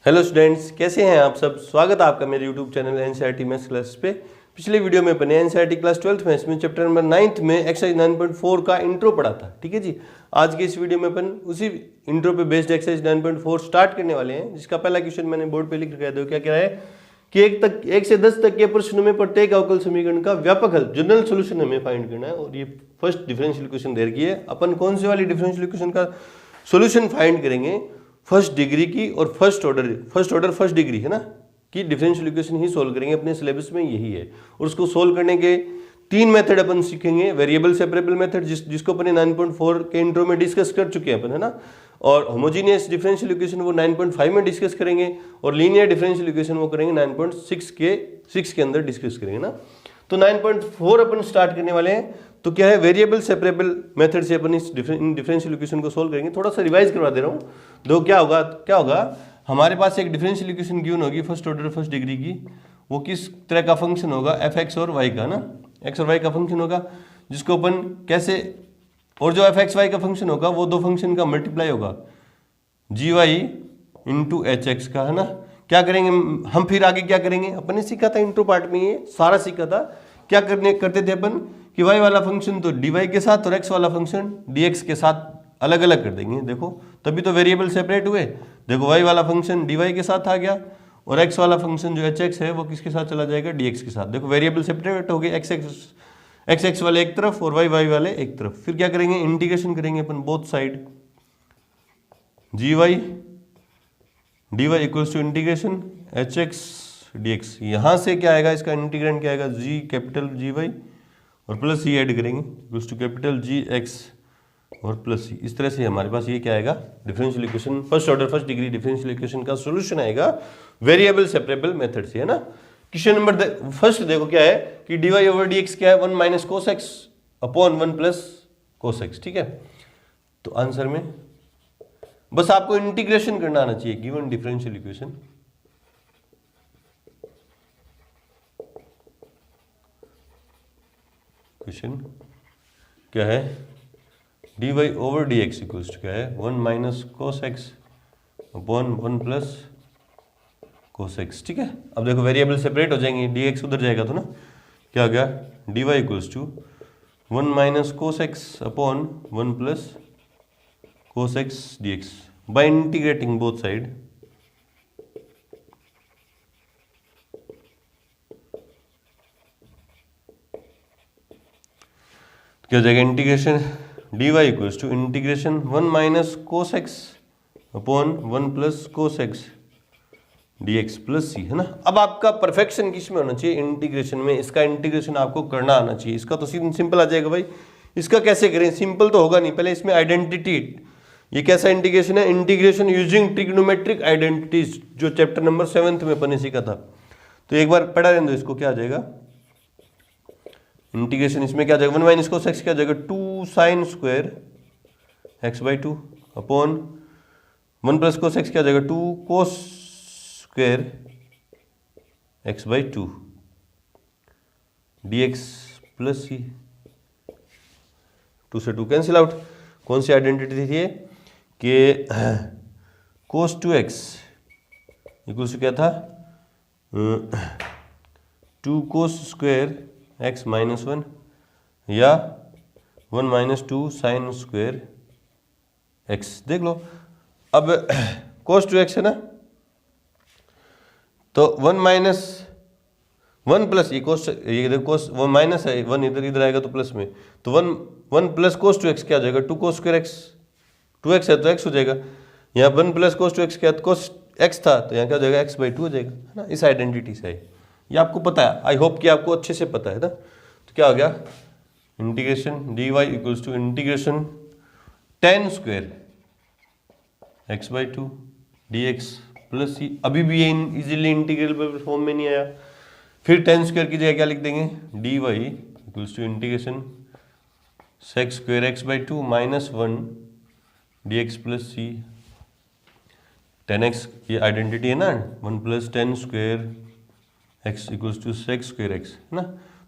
Hello students, कैसे हैं आप सब। स्वागत है आपका मेरे YouTube channel NCERT maths class पे। पिछले वीडियो में अपने एनसीईआरटी क्लास 12th में इसमें चैप्टर नंबर 9th में एक्सरसाइज 9.4 का इंट्रो पढ़ा था। ठीक है जी। आज के इस वीडियो में अपन उसी इंट्रो पे बेस्ड एक्सरसाइज 9.4 स्टार्ट करने वाले हैं, जिसका पहला क्वेश्चन मैंने बोर्ड पे लिख रखा है। क्या कह रहा है कि 1 से 10 तक के प्रश्नों में प्रत्येक अवकल समीकरण का व्यापक हल जनरल सोल्यूशन हमें फाइंड करना है। और ये फर्स्ट डिफरेंशियल इक्वेशन दे रखी है। अपन कौन सी वाली डिफरेंशियल इक्वेशन का सोल्यूशन फाइंड करेंगे? फर्स्ट डिग्री की और फर्स्ट ऑर्डर फर्स्ट डिग्री है ना कि डिफरेंशियल इक्वेशन ही सोल्व करेंगे। अपने सिलेबस में यही है। और उसको सोल्व करने के 3 मेथड अपन सीखेंगे। वेरिएबल सेपरेबल मेथड जिसको अपन 9.4 के इंट्रो में डिस्कस कर चुके हैं अपन, है ना। और होमोजीनियस डिफरेंशियल इक्वेशन वो 9.5 में डिस्कस करेंगे। और लीनियर डिफरेंशियल इक्वेशन वो करेंगे 9.6 के अंदर डिस्कस करेंगे ना। तो 9.4 अपन स्टार्ट करने वाले हैं। तो क्या है, वेरिएबल सेपरेबल मेथड से अपन इस डिफरेंशियल इक्वेशन को सोल्व करेंगे। थोड़ा सा रिवाइज करवा दे रहा हूँ। दो क्या होगा हमारे पास एक डिफरेंशियल इक्वेशन गिवन होगी फर्स्ट ऑर्डर फर्स्ट डिग्री की। वो किस तरह का फंक्शन होगा? एफ एक्स और वाई का ना, एक्स और वाई का फंक्शन होगा, जिसको अपन कैसे, और जो एफ एक्स वाई का फंक्शन होगा वो दो फंक्शन का मल्टीप्लाई होगा, जी वाई इंटू एच एक्स का, है ना। क्या करेंगे हम फिर आगे? क्या करेंगे अपन ने सीखा था इंट्रो पार्ट में, ये सारा सीखा था। क्या करते थे अपन कि y वाला फंक्शन तो dy के साथ और x वाला फंक्शन dx के साथ अलग अलग कर देंगे। देखो तभी तो वेरिएबल सेपरेट हुए। देखो y वाला फंक्शन dy के साथ आ गया और x वाला फंक्शन जो hx है वो किसके साथ चला जाएगा? dx के साथ। देखो वेरिएबल सेपरेट हो गए, x वाले एक तरफ और y वाले एक तरफ। फिर क्या करेंगे? इंटीग्रेशन करेंगे अपन both side, gy dy equals to integration hx dx। यहाँ से क्या आएगा? इसका इंटीग्रेंड क्या आएगा? g कैपिटल gy और प्लस सी ऐड करेंगे equals to capital G X और प्लस सी। इस तरह से हमारे पास ये क्या आएगा? Differential equation first order first degree differential equation का सॉल्यूशन आएगा वेरिएबल सेपरेबल मेथड से, है ना। क्वेश्चन नंबर फर्स्ट देखो क्या है कि dy ओवर dx क्या है? 1 minus cos x upon 1 plus cos X. ठीक है। तो आंसर में बस आपको इंटीग्रेशन करना आना चाहिए गिवन डिफरेंशियल इक्वेशन। क्वेश्चन क्या है? dy over dx equals to क्या है? 1 minus cos x upon 1 plus cos X. ठीक है। अब देखो वेरिएबल सेपरेट हो जाएंगे, dx उधर जाएगा तो ना क्या हो गया? dy equals to 1 minus cos x upon 1 plus cos x dx by integrating both side. क्या हो जाएगा? Integration dy equals to integration 1 minus cos x upon 1 plus cos x dx plus C, है ना। अब आपका परफेक्शन किस में होना चाहिए? इंटीग्रेशन में। इसका इंटीग्रेशन आपको करना आना चाहिए। इसका तो सिंपल आ जाएगा भाई। इसका कैसे करें? सिंपल तो होगा नहीं, पहले इसमें आइडेंटिटी। ये कैसा इंटीग्रेशन है? इंटीग्रेशन यूजिंग ट्रिग्नोमेट्रिक आइडेंटिटीज, जो चैप्टर नंबर 7th में अपन ने सीखा था। तो एक बार पढ़ा रहने दो इसको। क्या आ जाएगा इंटीग्रेशन? इसमें क्या जाएगा? 1 माइनस कोस एक्स क्या जाएगा? 2 sine square x by 2 upon 1 plus cos x क्या जाएगा? 2 cos square x by 2 dx plus C. 2 से 2 कैंसिल आउट। कौन सी आइडेंटिटी थी ये कि कोस 2x इक्वल्स टू क्या था? 2 कोस स्क्वायर x माइनस 1 या 1 माइनस 2 साइन स्क्वायर x। देख लो अब cos 2x है ना, तो 1 माइनस 1 प्लस ये कोस, ये देखो कोस 1 माइनस है, 1 इधर आएगा तो प्लस में, तो 1 प्लस कोस 2x क्या हो जाएगा? 2 कोस स्क्वायर x। 2x है तो x हो जाएगा। यहाँ 1 प्लस कोस 2x क्या? कोस x था तो यहाँ क्या हो जाएगा? x बाई 2 हो जाएगा, है ना। इस आइडेंटिटी से है, ये आपको पता है। आई होप कि आपको अच्छे से पता है ना। तो क्या हो गया? Integration dy equals to integration tan square x by 2 dx plus C. अभी भी ये इजीली इंटीग्रेबल फॉर्म में नहीं आया। फिर tan स्क्वायर की जगह क्या लिख देंगे? dy equals to integration sec square x by 2 minus 1 dx plus C. tan x ये आइडेंटिटी है ना, 1 plus tan square x equals to sec square x, है ना।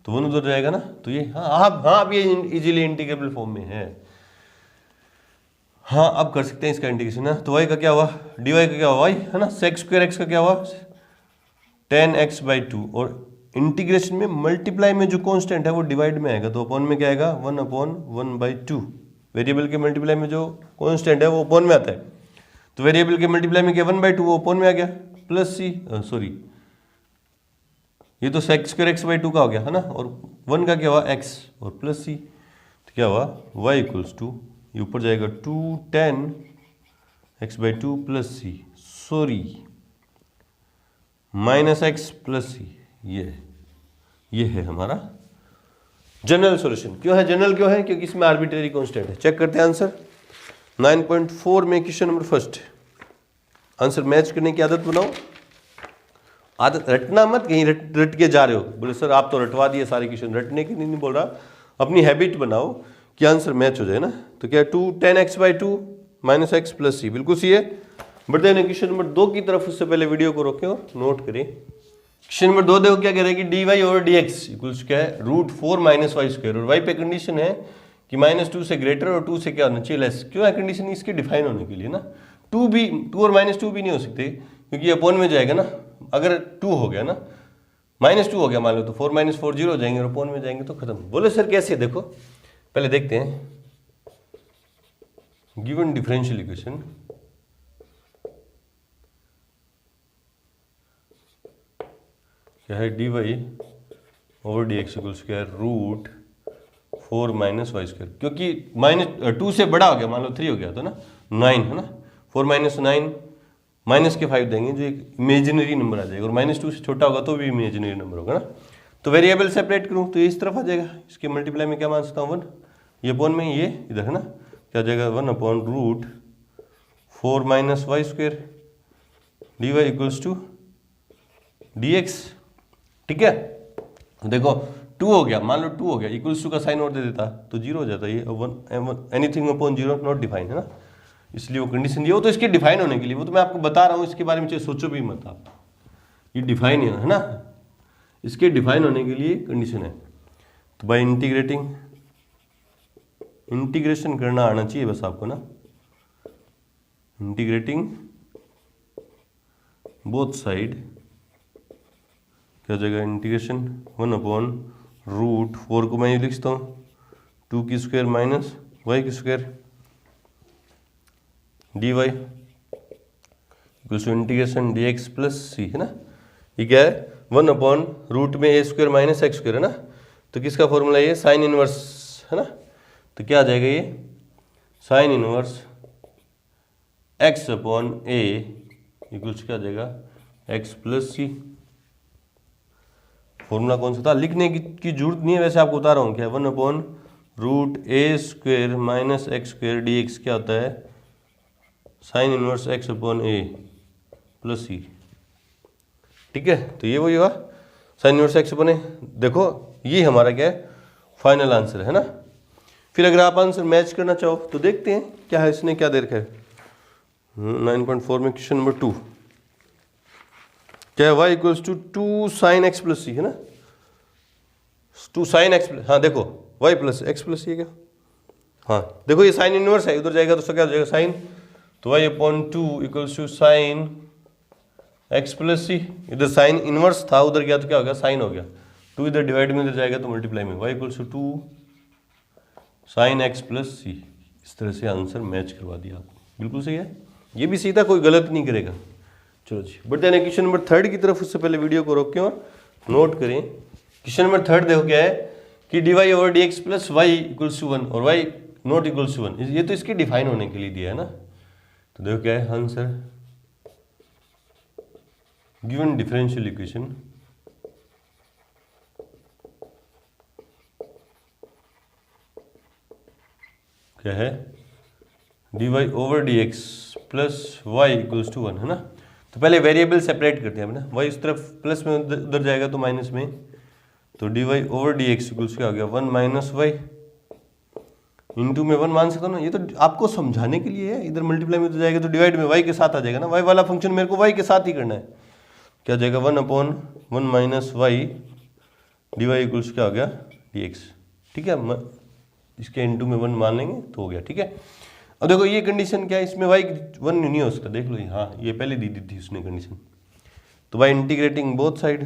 तो 1 उधर जाएगा ना, तो ये हाँ अब ये इजीली इंटीग्रेबल फॉर्म में है। हाँ अब कर सकते हैं इसका इंटीग्रेशन ना। तो y का क्या हुआ, dy का क्या हुआ y है ना, sec स्क्वायर x का क्या हुआ 10x/2, और इंटीग्रेशन में मल्टीप्लाई में जो कांस्टेंट है वो डिवाइड में आएगा, तो अपॉन में क्या आएगा 1/1/2। वेरिएबल के मल्टीप्लाई में जो कांस्टेंट है वो अपॉन में आता है, तो वेरिएबल के मल्टीप्लाई में क्या 1/2 वो अपॉन में आ गया, प्लस सी सॉरी ये तो sec स्क्वायर x/2 का हो गया है ना, और 1 का क्या हुआ x और प्लस सी, तो क्या हुआ y इक्वल्स टू ये ऊपर जाएगा 210x/2 प्लस सी, सॉरी -x प्लस सी, ये है हमारा जनरल सॉल्यूशन। क्यों है जनरल, क्यों है, क्योंकि इसमें आर्बिट्रेरी कांस्टेंट है। चेक करते हैं आंसर 9.4 में question number first. Answer match करने की आदत बनाओ, आदत रटना मत, कहीं रट के जा रहे हो, बोले सर आप तो रटवा दिए सारे क्वेश्चन, रटने की नहीं बोल रहा, अपनी हैबिट बनाओ कि आंसर मैच हो जाए ना। तो क्या 210x/2 -x प्लस सी, बिल्कुल सी है। बढ़ते हैं क्वेश्चन नंबर 2 की तरफ, उससे पहले वीडियो को रोकें और नोट करें। क्वेश्चन नंबर 2 देखो क्या कह रहा है कि dy/dx इक्वल्स क्या है √4 - y², और y पे कंडीशन है कि -2 से ग्रेटर और 2 से क्या होना चाहिए लेस। क्यों है कंडीशन, इसके डिफाइन होने के लिए ना। 2 और -2 भी नहीं हो सकते क्योंकि अपॉन में जाएगा ना, अगर 2 हो गया ना -2 हो गया मान लो, तो 4 - 4 0 हो जाएंगे, और अपॉन में जाएंगे तो खत्म। बोले सर कैसे, देखो पहले देखते हैं। गिवन डिफरेंशियल इक्वेशन क्या है, dy/dx इक्वल्स क्या है √4 - y², क्योंकि -2 से बड़ा हो गया मान लो 3 हो गया तो ना 9 है ना, 4 - 9 माइनस के 5 देंगे जो एक इमेजिनरी नंबर आ जाएगा, और -2 से छोटा होगा तो भी इमेजिनरी नंबर होगा ना। तो वेरिएबल सेपरेट करूँ तो ये इस तरफ आ जाएगा, इसके मल्टीप्लाई में क्या मान सकता हूँ 1, ये अपॉन में ये इधर है ना, क्या जाएगा 1/√4 - y², dy equals to dx। ठीक है, देखो 2 हो गया मान लो, 2 हो गया, इक्वल्स टू का साइन और दे देता तो 0 हो जाता, ये 1 एनीथिंग अपॉन 0 नॉट डिफाइन है ना, इसलिए वो कंडीशन दिया। वो तो इसके डिफाइन होने के लिए, वो तो मैं आपको बता रहा हूँ, इसके बारे में चाहे सोचो भी मत आप, ये डिफाइन है ना, इसके डिफाइन होने के लिए कंडीशन है। तो बाय इंटीग्रेशन करना आना चाहिए बस आपको ना, इंटीग्रेटिंग बोथ साइड क्या हो जाएगा, इंटीग्रेशन 1/√4 को मैं ये लिखता हूँ 2 की स्क्वायर माइनस y की square dy equals to integration dx plus C है ना। ये क्या है 1/रूट में a² माइनस x² है ना, तो किसका फॉर्मूला ये साइन इनवर्स है ना, तो क्या आ जाएगा ये साइन इनवर्स x/a इक्वल्स क्या आ जाएगा x प्लस सी। फॉर्मूला कौन सा था, लिखने की जरूरत नहीं है, वैसे आपको बता रहा हूँ क्या 1/√a² माइनस x² dx क्या होता है sine inverse x/a plus C. ठीक है, तो ये वही हुआ साइन इनवर्स x/a। देखो ये हमारा क्या है फाइनल आंसर है ना। फिर अगर आप आंसर मैच करना चाहो तो देखते हैं क्या है, इसने क्या दे रखा है 9.4 में क्वेश्चन नंबर 2 क्या है, y equals to 2 sin x plus C है ना, 2 sin x, हाँ देखो y प्लस x प्लस सी क्या, हाँ देखो ये साइन इनवर्स है, उधर जाएगा तो क्या हो जाएगा साइन, तो y/2 equals to sine x plus C, इधर साइन इनवर्स था उधर गया तो क्या हो गया साइन हो गया, 2 इधर डिवाइड में इधर जाएगा तो मल्टीप्लाई में, y equals to 2 sine x plus C. इस तरह से आंसर मैच करवा दिया आपको, बिल्कुल सही है, ये भी सीधा कोई गलत नहीं करेगा। चलो जी बढ़ते हैं क्वेश्चन नंबर 3 की तरफ, उससे पहले वीडियो को रोकें और नोट करें। क्वेश्चन नंबर 3 देखो क्या है कि dy/dx plus y equals to 1 और y नॉट इक्वल्स टू 1, ये तो इसके डिफाइन होने के लिए दिया है ना। तो देखो क्या है आंसर, गिवन डिफरेंशियल इक्वेशन क्या है dy/dx plus y equals to 1 है ना। तो पहले वेरिएबल सेपरेट करते हैं हम ना, y इस तरफ प्लस में उधर जाएगा तो माइनस में, तो dy/dx इक्वल्स क्या हो गया 1 माइनस y इंटू में 1 मान सकता हूँ ना, ये तो आपको समझाने के लिए है, इधर मल्टीप्लाई में तो जाएगा तो डिवाइड में y के साथ आ जाएगा ना, y वाला फंक्शन मेरे को y के साथ ही करना है, क्या जाएगा 1/1 माइनस y dy इक्वल्स क्या हो गया dx। ठीक है, इसके इंटू में 1 मान लेंगे तो हो गया। ठीक है, अब देखो ये कंडीशन क्या है, इसमें y 1 नहीं हो सकता, देख लो हाँ ये पहले दी थी उसने कंडीशन। तो बाय इंटीग्रेटिंग बोथ साइड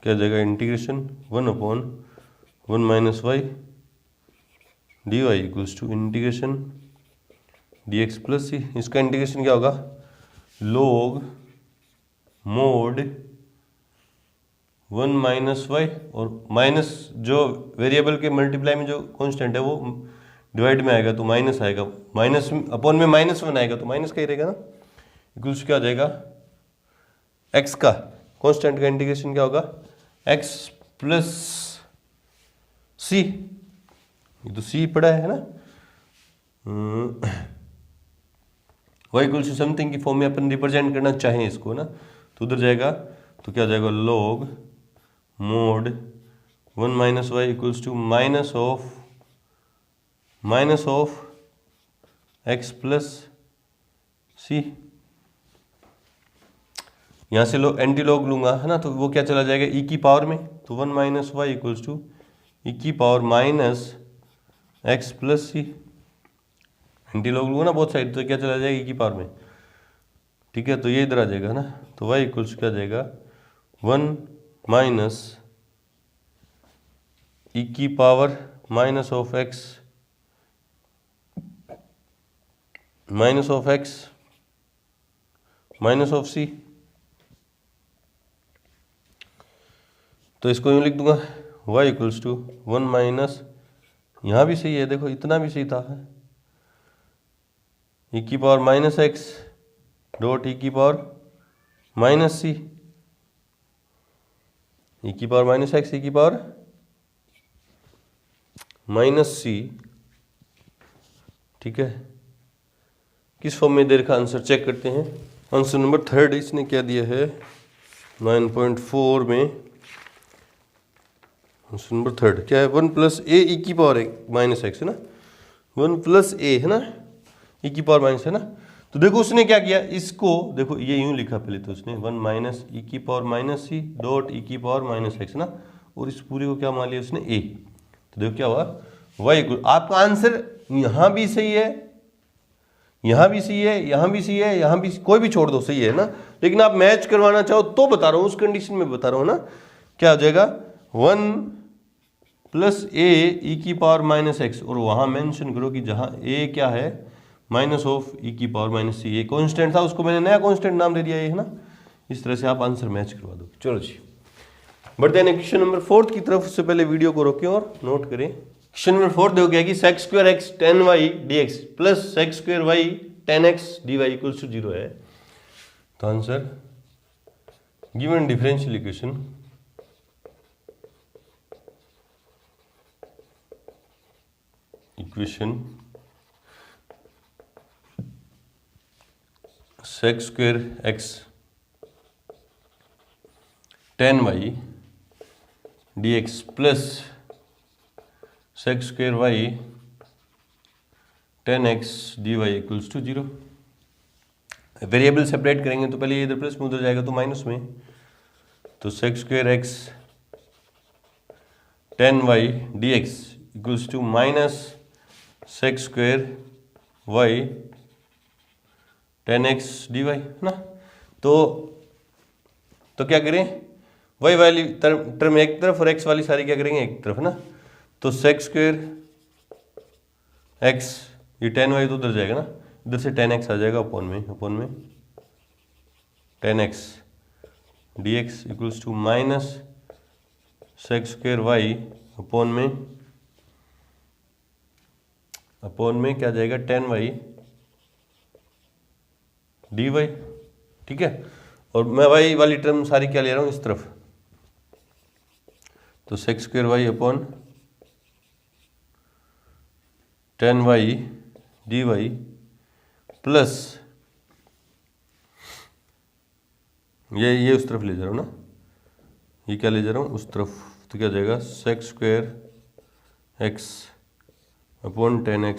क्या जाएगा, integration 1/1 minus y d Y equals to integration d x plus C. इसका इंटीग्रेशन क्या होगा, log मोड 1 माइनस वाई, और माइनस जो वेरिएबल के मल्टीप्लाई में जो कांस्टेंट है वो डिवाइड में आएगा तो माइनस आएगा, माइनस अपॉन में -1 आएगा तो माइनस का ही रहेगा ना, इक्वल्स क्या आ जाएगा, एक्स का कांस्टेंट का इंटीग्रेशन क्या होगा, एक्स प्लस सी, ये तो सी पड़ा है ना, वाई इक्वल्स टू समथिंग की फॉर्म में अपन रिप्रेजेंट करना चाहें इसको ना, तो उधर जाएगा तो क्या जाएगा, log mod 1 minus y equals to minus of x plus C. यहाँ से एंटी लॉग लूंगा है ना, तो वो क्या चला जाएगा ई की पावर में, तो 1 माइनस वाई इक्वल्स टू ई की पावर माइनस एक्स प्लस सी। एंटी लॉग लूंगा ना बहुत साइड, तो क्या चला जाएगा ई की पावर में, ठीक है, तो ये इधर आ जाएगा ना, तो वाई इक्वल्स क्या जाएगा 1 माइनस ई की power minus of x minus of C. तो इसको यूँ लिख दूंगा y इक्वल्स टू 1 माइनस, यहाँ भी सही है देखो, इतना भी सही था, ई की power minus x dot E की पावर माइनस सी, ई की पावर माइनस एक्स ई की पावर माइनस सी, ठीक है। किस फॉर्म में देर का आंसर चेक करते हैं। आंसर नंबर 3 इसने क्या दिया है 9.4 में, आंसर नंबर 3 क्या है, 1 प्लस ए ई की पावर माइनस एक्स है ना, 1 प्लस ए है ना, ई की पावर माइनस है ना। तो देखो उसने क्या किया, इसको देखो ये यूं लिखा पहले तो उसने 1 माइनस ई की power minus C dot E की पावर माइनस एक्स है ना, और इस पूरे को क्या मान लिया उसने ए। तो देखो क्या हुआ, वाई इक्वल, आपका आंसर यहाँ भी सही है, यहाँ भी सही है, यहाँ भी सही है, यहाँ भी, कोई भी छोड़ दो सही है ना, लेकिन आप मैच करवाना चाहो तो बता रहा हूँ, उस कंडीशन में बता रहा हूँ ना, क्या हो जाएगा 1 प्लस ए ई की पावर माइनस एक्स, और वहाँ मेंशन करो कि जहाँ ए क्या है माइनस ऑफ ई की पावर माइनस सी, ये कॉन्स्टेंट था उसको मैंने नया कॉन्स्टेंट नाम दे दिया है ना। इस तरह से आप आंसर मैच करवा दो। चलो जी बढ़ते हैं क्वेश्चन नंबर 4 की तरफ। उससे पहले वीडियो को रोकें और नोट करें। क्वेश्चन नंबर 4 देखो क्या कि sec square X 10y dx plus sec square y 10x dy equals to 0 है। तो answer given differential equation sec square X 10y dx plus sec square y 10x dy equals to 0। Variable separate करेंगे तो पहले ये इधर plus में उधर जाएगा तो माइनस में, तो sec square x 10y dx equals to minus sec square y 10x dy है ना। तो क्या करें, y वाली टर्म एक तरफ और x वाली सारी क्या करेंगे एक तरफ है ना। तो sec स्क्वायर x ये 10y तो उधर जाएगा ना, इधर से 10x आ जाएगा अपॉन में 10x dx equals to minus sec square y upon में क्या जाएगा 10y dy, ठीक है। और मैं y वाली टर्म सारी क्या ले रहा हूँ इस तरफ, तो sec square y upon 10y dy plus ये उस तरफ ले जा रहा हूँ ना, ये क्या ले जा रहा हूँ उस तरफ, तो क्या जाएगा sec square x upon 10x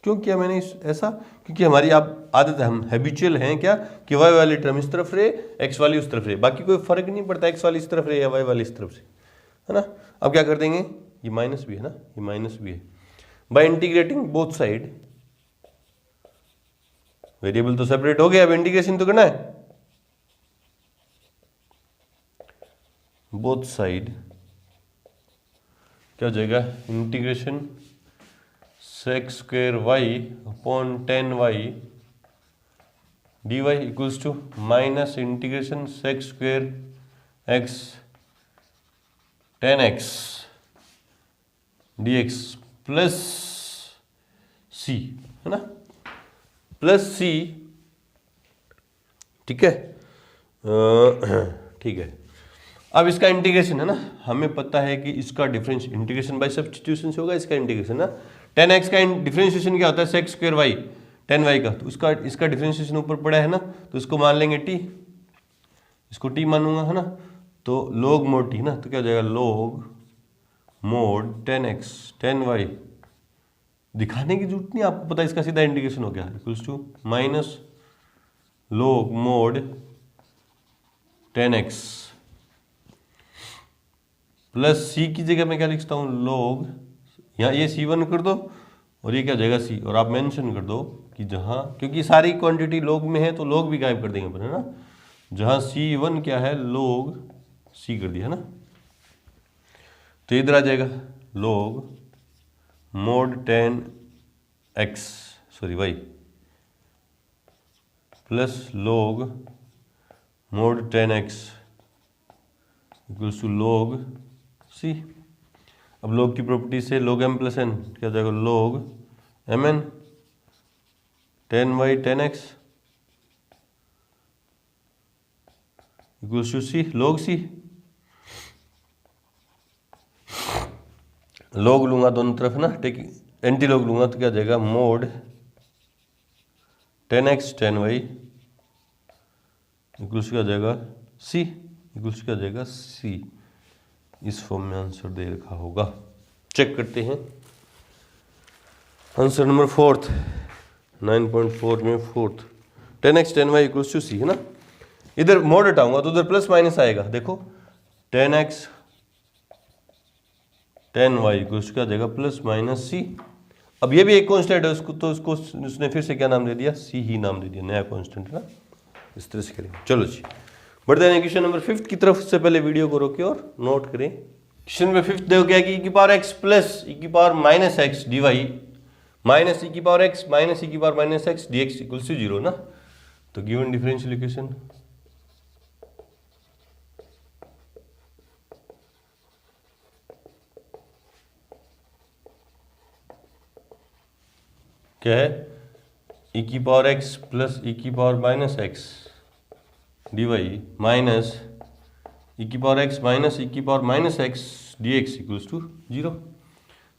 क्यों किया मैंने ऐसा? क्योंकि हमारी आप आदत है, हम हैबिचुअल हैं क्या कि वाई वाली टर्म इस तरफ रहे, एक्स वाली उस तरफ रहे, बाकी कोई फर्क नहीं पड़ता एक्स वाली इस तरफ रहे या वाई वाली इस तरफ से, है ना। अब क्या कर देंगे, ये माइनस भी है ना, ये माइनस भी है। Bye integrating both side, variable तो सेपरेट हो गया, अब इंटीग्रेशन तो करना है। बोथ साइड क्या हो जाएगा, integration sec square y upon 10y dy equals to minus integration sec square x 10x dx plus c, है ना, प्लस c, ठीक है। ठीक है, अब इसका इंटीग्रेशन है ना, हमें पता है कि इसका डिफरेंस इंटीग्रेशन बाय सब्स्टिट्यूशन से होगा, इसका इंटीग्रेशन ना 10x का डिफरेंशिएशन क्या होता है, सेक स्क्वायर वाई 10y का, तो इसका डिफरेंशिएशन ऊपर पड़ा है ना, तो इसको मान लेंगे t, इसको t मानूंगा, है ना, तो log mod t ना, तो क्या हो जाएगा log mod 10x 10y, दिखाने की जरूरत नहीं, आपको पता है इसका सीधा इंटीग्रेशन हो गया, equals to minus log mod 10x plus c की जगह मैं क्या लिखता हूँ, log, यहाँ ये c1 कर दो और ये क्या हो जाएगा c, और आप मेंशन कर दो कि जहाँ, क्योंकि सारी क्वांटिटी log में है तो log भी गायब कर देंगे अपन, है ना, जहाँ c1 क्या है log c कर दिया, है ना, तो इधर आ जाएगा log mod 10x sorry y plus log mod 10x equals to log c। अब log की प्रॉपर्टी से log m प्लस n क्या हो जाएगा, log mn 10y 10x equals to c, log c, log लूंगा दोनों तरफ ना, टेक एंटी log लूंगा तो क्या हो जाएगा, mod 10x 10y इक्वल्स क्या हो जाएगा c, इक्वल्स क्या हो जाएगा c। इस फॉर्म में आंसर दे रखा होगा, चेक करते हैं। आंसर नंबर 4th 9.4 में 4th 10x 10y equals to c, है ना, इधर मोड हटाऊंगा तो उधर प्लस माइनस आएगा, देखो 10x 10y इक्वल्स क्या जाएगा, प्लस माइनस c। अब ये भी एक कांस्टेंट है, उसको तो उसको उसने फिर से क्या नाम दे दिया, c ही नाम दे दिया, नया कांस्टेंट है ना, इस तरह से करेंगे। चलो जी, बढ़ते हैं क्वेश्चन नंबर 5 की तरफ। से पहले वीडियो को रोके और नोट करें। क्वेश्चन नंबर 5 देखो क्या है कि e power x plus e की power minus x D Y minus e की पावर x माइनस e की power minus x D x equals to 0 ना, तो गिवन डिफरेंशियल इक्वेशन क्या है, e की पावर x प्लस e की power minus x D Y minus e की power x minus e की power minus x D x equals to 0।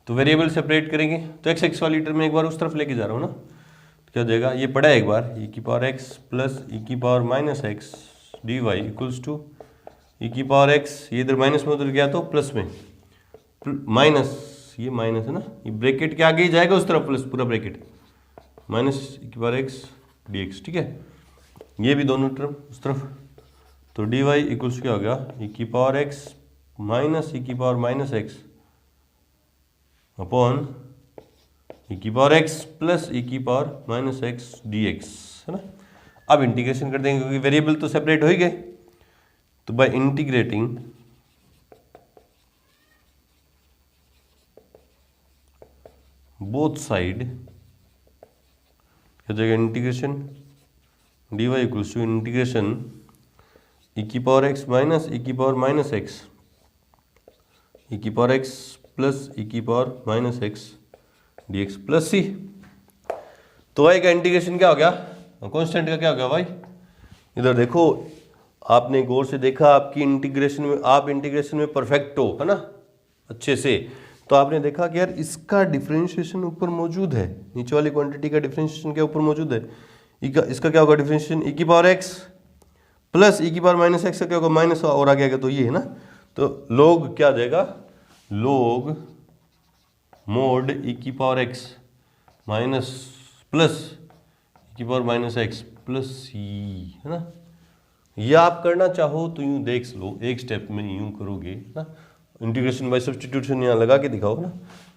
तो variable separate करेंगे, तो एक्स एक्स वाली टर्म में एक बार उस तरफ लेके जा रहा हूँ ना, तो क्या हो जाएगा, ये पढ़ा है एक बार, e की पावर x प्लस e की power minus x D Y equals to e की पावर x, ये इधर माइनस में उधर गया तो प्लस में माइनस, ये माइनस है ना, ये ब्रैकेट के आगे ही जाएगा उस तरफ, प्लस पूरा ब्रैकेट माइनस e की पावर x डी एक्स, ठीक है, ये भी दोनों टर्म उस तरफ, तो डी वाई इक्वल्स क्या हो गया, e की पावर x माइनस e की power minus x upon e की पावर x प्लस e की power minus x D x, है ना। अब इंटीग्रेशन कर देंगे क्योंकि वेरिएबल तो सेपरेट हो ही गए, तो बाय इंटीग्रेटिंग बोथ साइड क्या जाएगा, integration d Y equals to integration e की पावर x माइनस e की पावर माइनस एक्स e की पावर x प्लस e की power minus x D x plus C. तो y का integration क्या हो गया, कांस्टेंट का क्या हो गया भाई, इधर देखो, आपने गौर से देखा, आपकी इंटीग्रेशन में, आप इंटीग्रेशन में परफेक्ट हो, है ना, अच्छे से, तो आपने देखा कि यार इसका डिफरेंशिएशन ऊपर मौजूद है, नीचे वाली क्वांटिटी का डिफरेंशिएशन क्या ऊपर मौजूद है, इसका क्या होगा डिफरेंशिएशन, e की पावर x प्लस e की पावर माइनस एक्स का क्या होगा, माइनस और आ गया, तो ये है ना, तो log क्या आ जाएगा, log मोड e की power x minus plus e की power minus x plus C, है ना। ये आप करना चाहो तो यूँ देख लो, एक स्टेप में यूँ करोगे ना, इंटीग्रेशन बाय सब्स्टिट्यूशन यहाँ लगा के दिखाओ ना।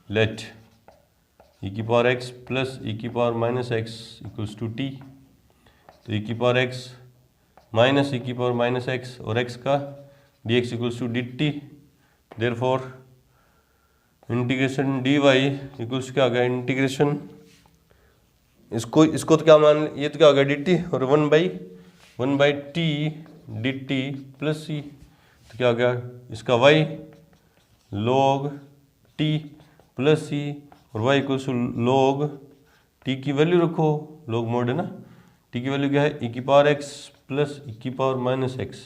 लेट e की पावर x प्लस e की power minus x equals to T, तो e की पावर x माइनस e की पावर माइनस एक्स और x का dx equals to D T. Therefore integration dy equals क्या आ गया, इंटीग्रेशन इसको तो क्या मान, ये तो क्या हो गया dt, और one by t d t plus C, तो क्या हो गया इसका y log t plus C, और y equals to log t की वैल्यू रखो, log मोड है ना, t की वैल्यू क्या है e की पावर x प्लस e की power minus x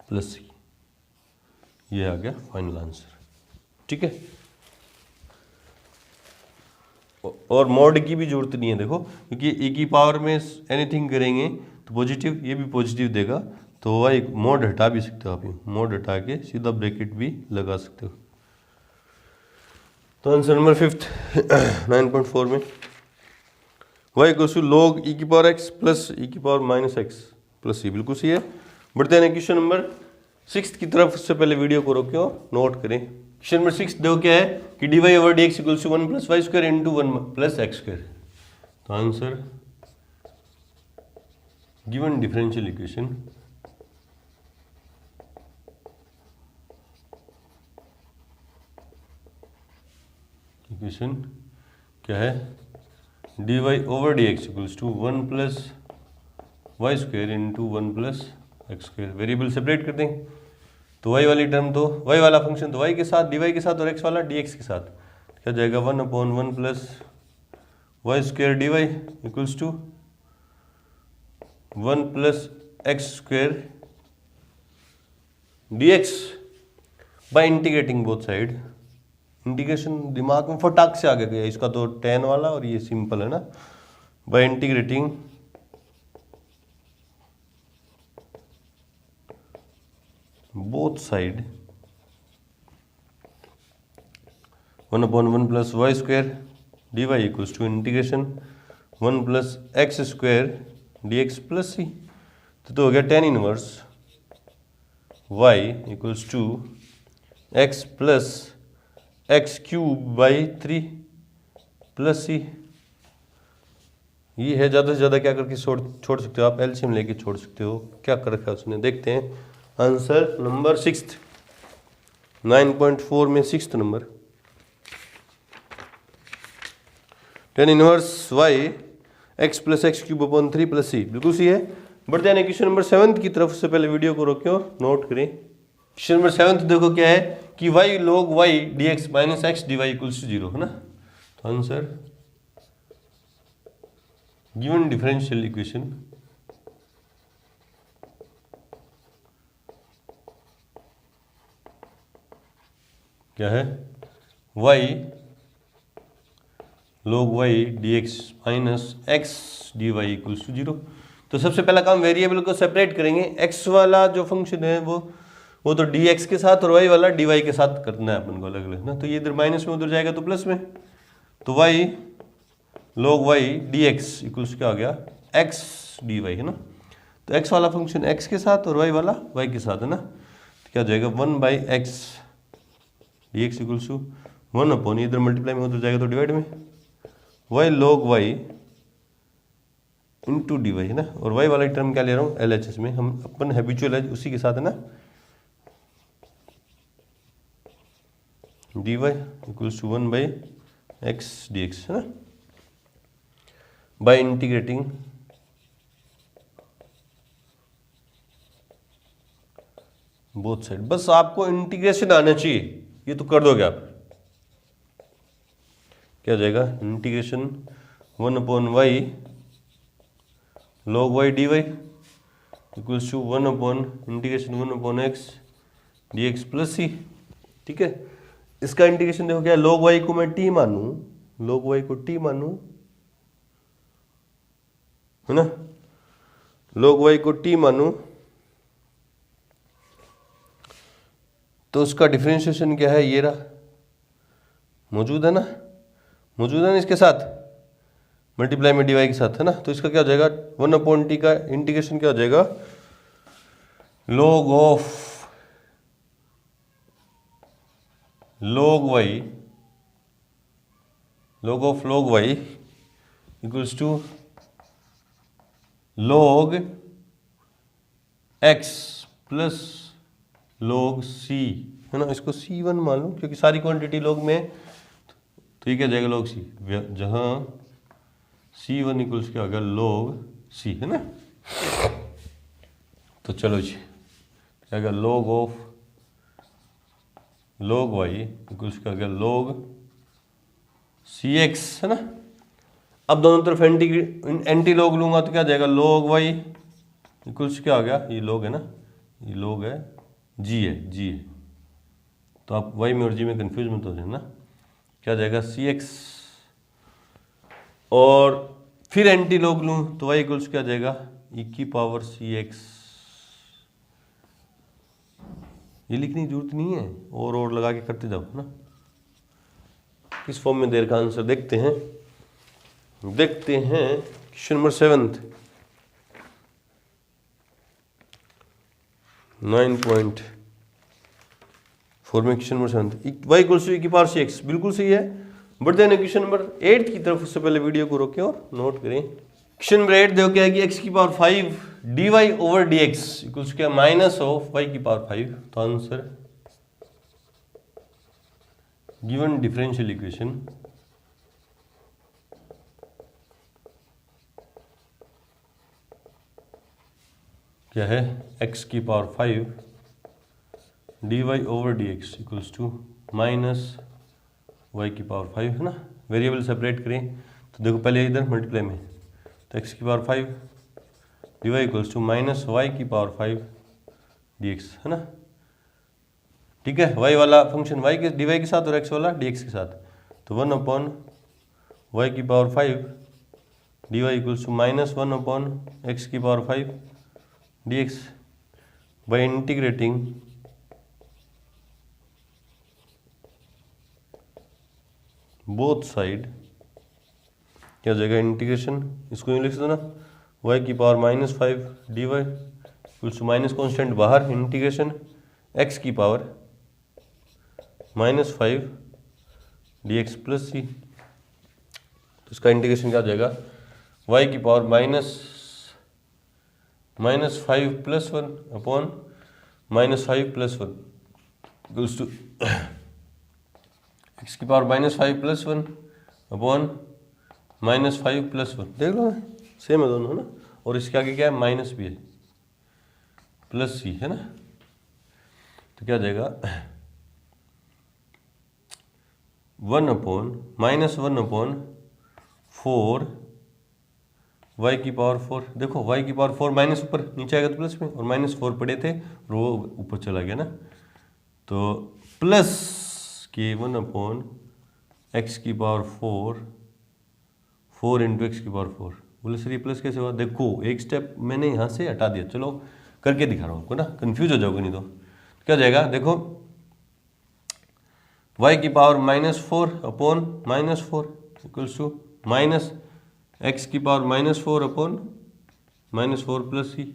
plus C. ये आ गया फाइनल आंसर, ठीक है। और मॉड की भी जरूरत नहीं है, देखो, क्योंकि e की पावर में एनीथिंग करेंगे तो पॉजिटिव, ये भी पॉजिटिव देगा, तो वह एक मॉड हटा भी सकते हो आप, मॉड हटा के सीधा ब्रैकेट भी लगा सकते हो। तो आंसर नंबर 5 9.4 में y equals to log e की पावर x प्लस e की power minus x plus C, बिल्कुल सही है। बढ़ते हैं क्वेश्चन नंबर 6 की तरफ। उससे पहले वीडियो को रोके और नोट करें। क्वेश्चन नंबर 6 देखो क्या है कि dy over dx equals to 1 plus Y square into 1 plus x square. तो आंसर गिवन डिफरेंशियल इक्वेशन क्या है, dy over dx equals to 1 plus Y square into 1 plus x square. Variable separate कर दें, तो y वाली term तो y वाला function तो y के साथ, dy के साथ, और x वाला dx के साथ, क्या जाएगा 1/1 plus Y square D Y equals to 1 plus x square D X by integrating both side. Integration दिमाग में फटाक से आगे गया, इसका तो tan वाला और ये सिंपल है ना, by integrating both side 1/1 plus Y square D Y equals to integration 1 plus x square D x plus C. तो हो गया tan inverse y equals to x plus x cube by 3 plus C. ये है, ज़्यादा से ज़्यादा क्या करके छोड़ सकते हो आप, एलसीएम लेके छोड़ सकते हो। क्या कर रखा है उसने, देखते हैं। आंसर नंबर 6 9.4 में 6th नंबर, tan inverse y x plus x cube upon 3 plus C, बिल्कुल सी है। बढ़ते हैं क्वेश्चन नंबर 7 की तरफ। से पहले वीडियो को रोकें और नोट करें। क्वेश्चन नंबर 7 देखो क्या है कि y log y dx minus x D Y equals to 0, है ना। तो आंसर गिवन डिफरेंशियल इक्वेशन क्या है, y log y dx minus x D Y equals to 0। तो सबसे पहला काम वेरिएबल को सेपरेट करेंगे। x वाला जो फंक्शन है वो तो dx के साथ, और y वाला dy के साथ करना है अपन को अलग अलग ना। तो ये इधर माइनस में, उधर जाएगा तो प्लस में। तो y log y dx equals क्या आ गया, x dy, है ना। तो x वाला फंक्शन x के साथ और y वाला y के साथ, है ना। तो क्या जाएगा 1 by x D x equals to 1 upon, इधर मल्टीप्लाई में उधर जाएगा तो डिवाइड में, y log y into d y, है ना। और y वाला टर्म क्या ले रहा हूँ, LHS में, हम अपन हैबिचुअल है उसी के साथ, है ना। D Y equals to 1 by x D x, है ना, बाई इंटीग्रेटिंग बोथ साइड। बस आपको इंटीग्रेशन आना चाहिए, ये तो कर दोगे आप। क्या जाएगा, integration 1 upon y log y dy equals to 1 upon integration 1 upon x D x plus C, ठीक है। इसका इंटीग्रेशन देखो क्या, log y को मैं t मानूं, log y को t मानूं, है ना, log y को t मानूं, तो उसका डिफरेंशिएशन क्या है, ये रहा, मौजूद है ना। मौजूद है ना इसके साथ, मल्टीप्लाई में dy के साथ, है ना। तो इसका क्या हो जाएगा, 1/t का इंटीग्रेशन क्या हो जाएगा, log of log y equals to log x plus log c, है ना। इसको c1 मान लो क्योंकि सारी क्वांटिटी log में, तो ये क्या जाएगा log c, जहां c1 इक्वल्स क्या होगा log c, है ना। तो चलो जी, क्या होगा log of log y equals क्या होगा log cx, है ना। अब दोनों तरफ एंटी लॉग लूंगा तो क्या जाएगा log y इक्वल्स क्या हो गया, ये log है ना, ये log है g है। तो आप y में और g में कंफ्यूज मत हो जाए ना, क्या जाएगा cx, और फिर एंटी लॉग लूँ तो y इक्वल्स क्या जाएगा e⁻cx। ये लिखने की जरूरत नहीं है, और लगा के करते जाओ ना। किस फॉर्म में देर का आंसर देखते हैं क्वेश्चन नंबर 7 9.4 में question number 7 y equals to e⁻cx, बिल्कुल सही है। बढ़ते हैं क्वेश्चन नंबर 8 की तरफ। उससे पहले वीडियो को रोकें और नोट करें। क्वेश्चन नंबर 8 देखो क्या है कि x⁵ dy/dx इक्वल्स क्या, माइनस ऑफ y⁵। तो आंसर गिवन डिफरेंशियल इक्वेशन क्या है, x⁵ dy/dx equals to minus y⁵, है ना। वेरिएबल सेपरेट करें तो देखो पहले इधर मल्टीप्लाई में, तो x⁵ dy equals to minus y⁵ dx, है ना। ठीक है, y वाला फंक्शन y के dy के साथ और x वाला dx के साथ, तो 1/y⁵ dy equals to minus 1/x⁵ dx। By integrating both side क्या हो जाएगा, इंटीग्रेशन, इसको यूँ लिख दो ना, y⁻⁵ dy equals to minus constant बाहर, integration x⁻⁻5 dx plus c। तो इसका इंटीग्रेशन क्या हो जाएगा, y⁻⁻5 + 1 upon -5 + 1 equals to x⁻⁻5 + 1 upon -5 + 1। देख लो सेम है दोनों, है ना। और इसके आगे क्या है, माइनस भी है, प्लस c, है ना। तो क्या जाएगा 1/-1/4 y⁻4। देखो y⁻4 माइनस ऊपर नीचे आएगा तो प्लस में, और -4 पड़े थे और वो ऊपर चला गया ना, तो प्लस के 1/x⁴ 4 × x⁴। बोले सर ये प्लस कैसे हुआ, देखो एक स्टेप मैंने यहाँ से हटा दिया, चलो करके दिखा रहा हूँ आपको ना, कंफ्यूज हो जाओगे नहीं तो। क्या जाएगा देखो y⁻4 upon -4 equals to minus x⁻4 upon -4 + c।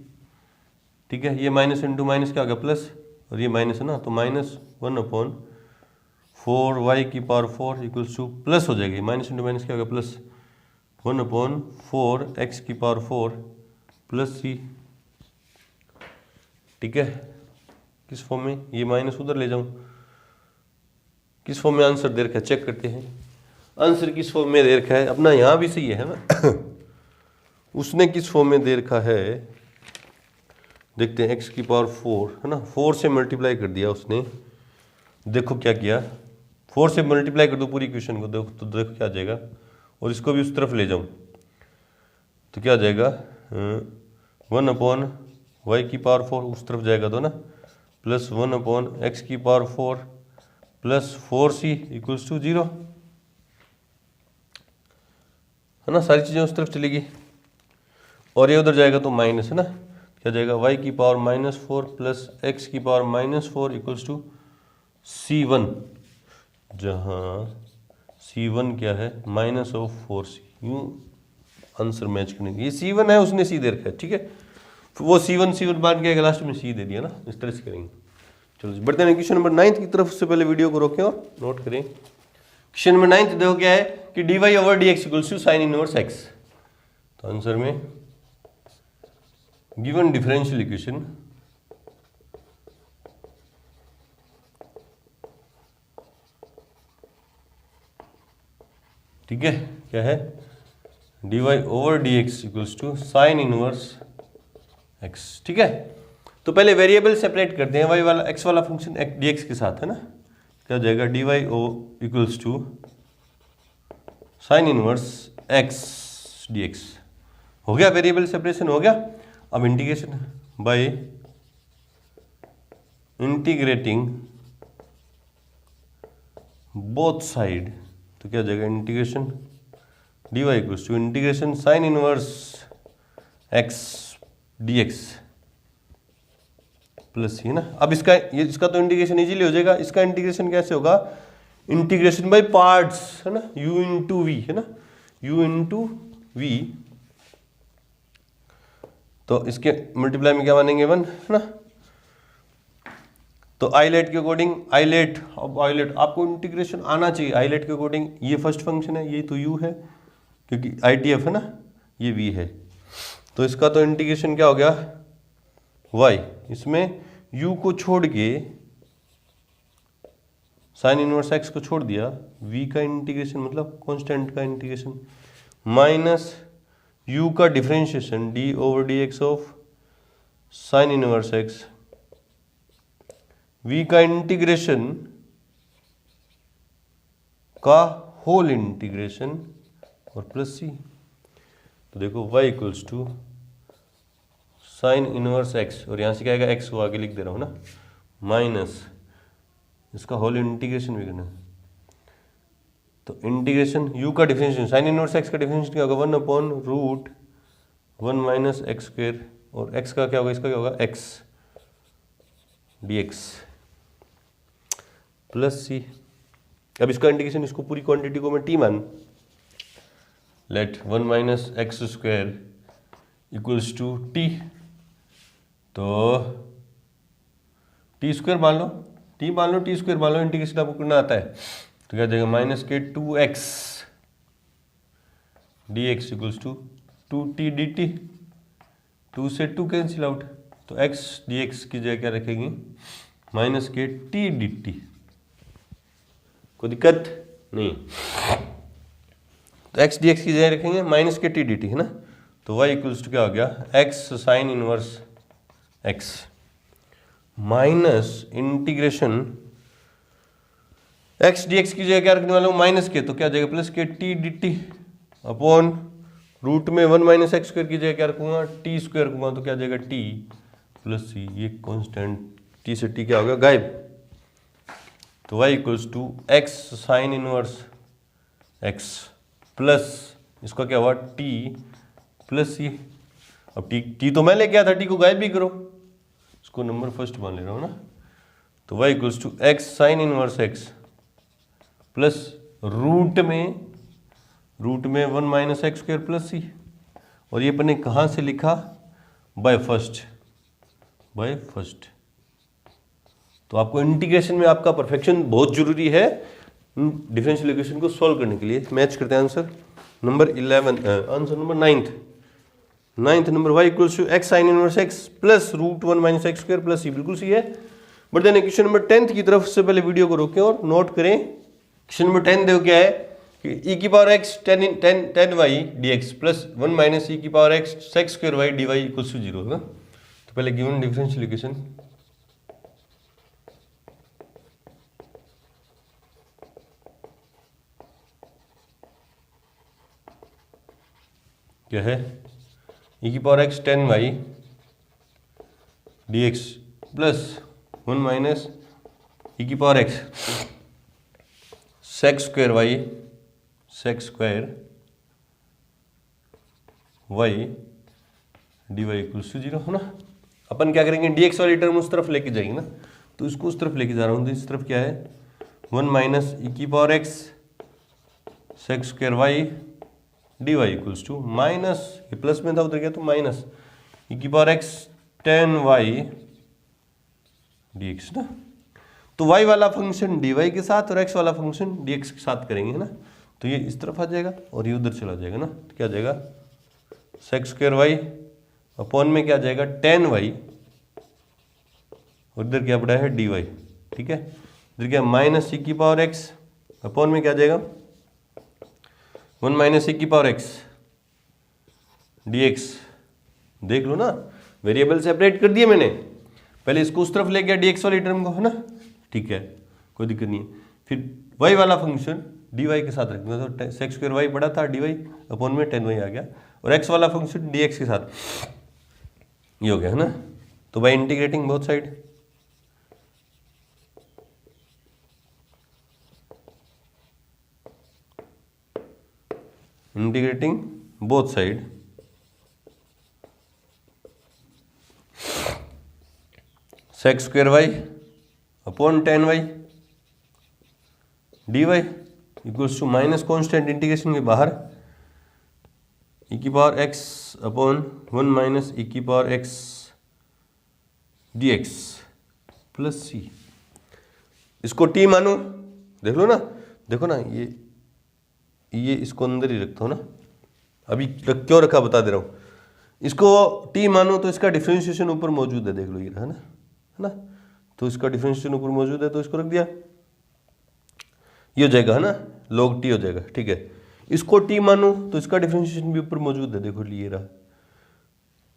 ठीक है, ये माइनस इंटू माइनस क्या होगा प्लस, और ये माइनस है ना, तो -1/4 y⁻4 इक्वल्स टू प्लस हो जाएगी, माइनस इंटू माइनस क्या होगा प्लस, 1/4 x⁻4 + c। ठीक है, किस फॉर्म में, ये माइनस उधर ले जाऊं, किस फॉर्म में आंसर दे रखा है चेक करते हैं। आंसर किस फॉर्म में दे रखा है, अपना यहाँ भी सही है ना उसने किस फॉर्म में दे रखा है देखते हैं, x⁻4 है ना, 4 से मल्टीप्लाई कर दिया उसने। देखो क्या किया, 4 से मल्टीप्लाई कर दो पूरी इक्वेशन को, देखो तो देखो क्या आ जाएगा, और इसको भी उस तरफ ले जाऊं तो क्या आ जाएगा 1/y⁻4 उस तरफ जाएगा तो ना, plus 1/x⁻4 plus 4c equals to 0, है ना। सारी चीज़ें उस तरफ चलेगी और ये उधर जाएगा तो माइनस, है ना। क्या जाएगा y⁻4 plus x⁻4 equals to c1, जहाँ C1 क्या है -4C, यूँ आंसर मैच करने की। ये C1 है, उसने C दे रखा है, ठीक है, वो C1 मान के लास्ट में C दे दिया ना, इस तरह से करेंगे। चलो जी बढ़ते हैं क्वेश्चन नंबर 9 की तरफ। उससे पहले वीडियो को रोकें और नोट करें। क्वेश्चन नंबर 9 देखो क्या है कि dy/dx equals to sine inverse x। तो आंसर में गिवन डिफरेंशियल इक्वेशन ठीक है, क्या है dy/dx equals to sine inverse x, ठीक है। तो पहले वेरिएबल सेपरेट करते हैं, y वाला x वाला फंक्शन dx के साथ है ना, क्या हो जाएगा dy equals to sine inverse x dx। हो गया, वेरिएबल सेपरेशन हो गया। अब integration by integrating both side, तो क्या हो जाएगा integration dy equals to integration sine inverse x dx plus ही ना। अब इसका तो इंटीग्रेशन इजीली हो जाएगा। इसका इंटीग्रेशन कैसे होगा, इंटीग्रेशन बाय पार्ट्स है ना, u इंटू वी है ना, u इंटू वी। तो इसके मल्टीप्लाई में क्या मानेंगे 1 है ना। तो आइलेट के अकॉर्डिंग अब आइलेट आपको इंटीग्रेशन आना चाहिए आइलेट के अकॉर्डिंग। ये फर्स्ट फंक्शन है, ये तो u है क्योंकि ITF है ना, ये v है। तो इसका तो इंटीग्रेशन क्या हो गया y, इसमें u को छोड़ के साइन इनवर्स x को छोड़ दिया, v का इंटीग्रेशन मतलब कांस्टेंट का इंटीग्रेशन माइनस u का differentiation d/dx of sine inverse x, v का इंटीग्रेशन का होल इंटीग्रेशन और प्लस c। तो देखो y equals to sine inverse x, और यहाँ से क्या आएगा x को आगे लिख दे रहा हूँ ना, माइनस इसका होल इंटीग्रेशन भी करना है। तो इंटीग्रेशन u का डिफरेंशिएशन साइन इनवर्स x का डिफरेंशिएशन क्या होगा 1/√1 माइनस एक्स स्क्वायर, और x का क्या होगा, इसका क्या होगा x dx प्लस c। अब इसका इंटीग्रेशन, इसको पूरी क्वांटिटी को मैं t मान, let 1 minus x square equals to t। तो टी स्क्वायर मान लो, टी स्क्वायर मान लो, इंटीग्रेशन आपको करना आता है। तो क्या जाएगा माइनस के 2x dx equals to 2t dt, 2 से 2 कैंसिल आउट, तो x dx की जगह क्या रखेंगे माइनस के t dt। कोई दिक्कत नहीं, तो x dx की जगह रखेंगे माइनस के t dt है ना। तो y इक्वल्स टू क्या हो गया x sine inverse x minus integration x dx की जगह क्या रखने वाला हूँ माइनस के, तो क्या जाएगा प्लस के t dt अपॉन रूट में 1 माइनस एक्स स्क्वायर की जगह क्या रखूंगा टी स्क्वायर रखूंगा, तो क्या जाएगा t प्लस c। ये कांस्टेंट t से t क्या होगा गायब। तो y equals to x sine inverse x plus इसका क्या हुआ t प्लस c। अब t तो मैं लेके आया था, t को गायब भी करो, इसको नंबर फर्स्ट मान ले रहा हूँ ना। तो y equals to x sine inverse x plus root में 1 minus x square plus c। और ये अपने कहाँ से लिखा बाय फर्स्ट। तो आपको इंटीग्रेशन में आपका परफेक्शन बहुत जरूरी है डिफरेंशियल इक्वेशन को सॉल्व करने के लिए। मैच करते हैं answer number 11, answer number 9th number y equals to x sine inverse x plus root 1 minus x square plus c, बिल्कुल सही है। But then question number 10th की तरफ से पहले वीडियो को रोकें और नोट करें। क्वेश्चन नंबर 10 देखो क्या है कि e की power x 10y dx plus 1 minus e की power x sec square y dy equals to 0 है ना। तो पहले गिवन डिफरेंशियल इक्वेशन क्या है e की power x 10y dx plus 1 minus e की power x sec square y dy equals to 0 है ना। अपन क्या करेंगे dx वाली टर्म उस तरफ लेके जाएंगे ना, तो इसको उस तरफ लेके जा रहा हूँ। तो इस तरफ क्या है 1 माइनस e की power x sec square y d Y equals to minus, ये प्लस में था उधर गया तो माइनस ई की power x ten y d x ना। तो y वाला फंक्शन dy के साथ और x वाला फंक्शन dx के साथ करेंगे, है ना। तो ये इस तरफ आ जाएगा और ये उधर चला जाएगा ना। तो क्या आ जाएगा सेक्स स्क्वायर वाई अपॉन में क्या आ जाएगा टेन वाई, उधर क्या पड़ा है dy, ठीक है। इधर क्या माइनस ई की पावर x अपॉन में क्या आ जाएगा 1 माइनस ई की पावर x dx। देख लो ना, वेरिएबल सेपरेट कर दिए मैंने, पहले इसको उस तरफ ले गया dx वाली टर्म को, है ना, ठीक है, कोई दिक्कत नहीं है। फिर y वाला फंक्शन dy के साथ रख दूंगा, तो सेक्स स्क्वायर वाई बड़ा था dy अपॉन में 10y आ गया, और x वाला फंक्शन dx के साथ ये हो गया, है ना। तो by integrating both side, integrating both side sec square y upon tan y d Y equals to minus constant integration के बाहर ई की पावर एक्स अपॉन 1 माइनस ई की power x D x plus C. इसको t मानो, देख लो ना, देखो ना, ये इसको अंदर ही रखता हूँ ना, अभी क्यों रखा बता दे रहा हूँ। इसको टी मानो तो इसका डिफरेंशिएशन ऊपर मौजूद है, देख लो ये रहा, है ना, तो इसका डिफरेंशिएशन ऊपर मौजूद है तो इसको रख दिया, ये हो जाएगा, है ना, log t हो जाएगा, ठीक है। इसको t मानो तो इसका डिफरेंशिएशन भी ऊपर मौजूद है, देखो ये रहा,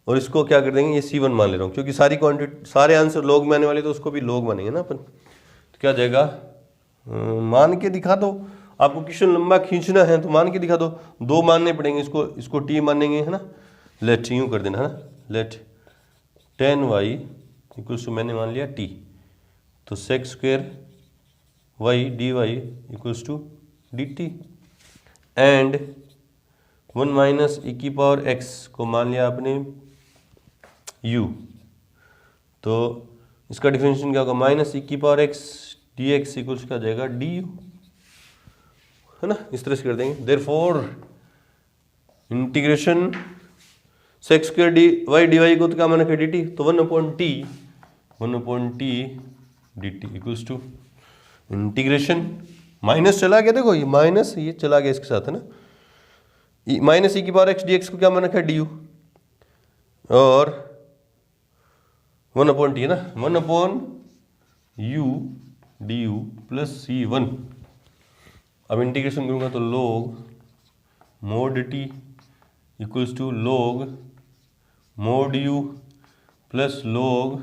और इसको क्या कर देंगे, ये c1 मान ले रहा हूँ क्योंकि सारी क्वांटिटी सारे आंसर log में आने वाले तो उसको भी log मानेंगे ना अपन। तो क्या जाएगा, मान के दिखा दो, आपको क्वेश्चन लंबा खींचना है तो मान के दिखा दो, दो मानने पड़ेंगे, इसको t मानेंगे, है ना, लेट यूँ कर देना, है ना, लेट 10y इक्वल्स टू मैंने मान लिया t, तो sec square y d Y equals to D t, and 1 minus ई की पावर एक्स को मान लिया आपने u, तो इसका डिफरेंशिएशन क्या होगा माइनस ई की power x D x equals क्या जाएगा डी यू, है ना, इस तरह से कर देंगे। Therefore integration sec square D y को तो क्या माना डी टी, तो 1 upon t d t equals to integration, minus चला गया, देखो ये माइनस ये चला गया इसके साथ, है ना, माइनस ई की पावर एक्स डी एक्स को क्या माना है डी यू, और 1 अपॉन टी, है ना, 1 upon u d u plus C 1। अब इंटीग्रेशन करूँगा तो log mod t equals to log mod u plus log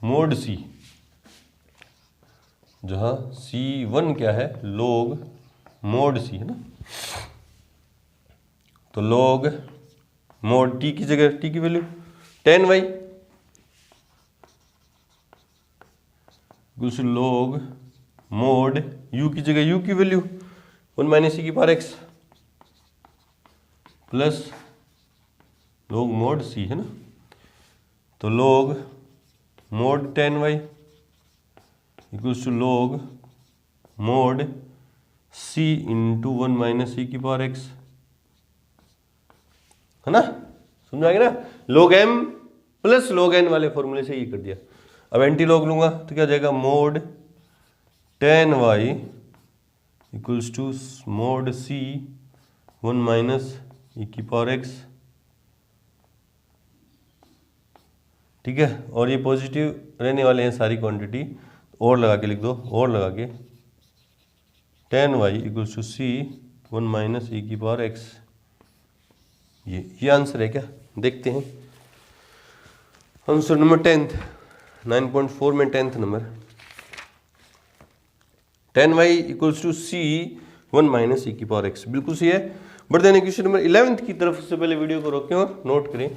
mod C, जहाँ C1 क्या है log मोड सी, है ना, तो log मोड t की जगह t की value 10y equals to log mod u की जगह u की वैल्यू 1 माइनस ई की power x plus log mod c, है ना, तो log mod 10y equals to log mod c into 1 minus ई की पावर x, है ना, समझ आ गया ना, log m plus log n वाले फॉर्मूले से ये कर दिया। अब एंटी लॉग लूंगा तो क्या जाएगा mod 10y equals to mod c 1 minus ई की पावर x, ठीक है, और ये पॉजिटिव रहने वाले हैं सारी क्वांटिटी, और लगा के लिख दो, और लगा के 10y equals to c 1 minus ई की पावर x, ये आंसर है क्या, देखते हैं। आंसर नंबर 10th 9.4 में 10th number 10y equals to c 1 minus ई की पावर x, बिल्कुल सही है। बढ़ते हैं क्वेश्चन नंबर 11th की तरफ। से पहले वीडियो को रोकें और नोट करें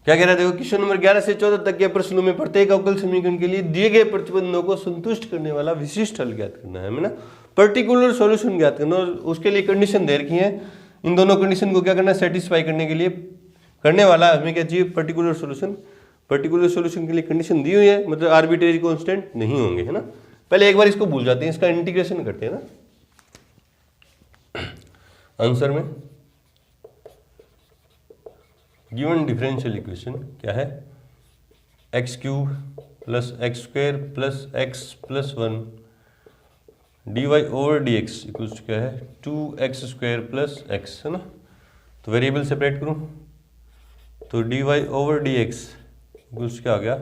क्या कह रहा है, देखो क्वेश्चन नंबर 11 से 14 तक के प्रश्नों में प्रत्येक अवकल समीकरण के लिए दिए गए प्रतिबंधों को संतुष्ट करने वाला विशिष्ट हल ज्ञात करना है ना, पर्टिकुलर सॉल्यूशन ज्ञात करना, और उसके लिए कंडीशन दे रखी है। इन दोनों कंडीशन को क्या करना है, सेटिस्फाई करने के लिए करने वाला हमें क्या चाहिए, पर्टिकुलर सॉल्यूशन। पर्टिकुलर सॉल्यूशन के लिए कंडीशन दी हुई है, मतलब आर्बिट्रेरी कांस्टेंट नहीं होंगे, है ना। पहले एक बार इसको भूल जाते हैं, इसका इंटीग्रेशन करते हैं ना। आंसर में गिवन डिफरेंशियल इक्वेशन क्या है, x cube plus x square plus x plus one d y over d x equals क्या है 2x स्क्वायर प्लस एक्स, है ना। तो वेरिएबल सेपरेट करूँ तो d y over d x equals क्या आ गया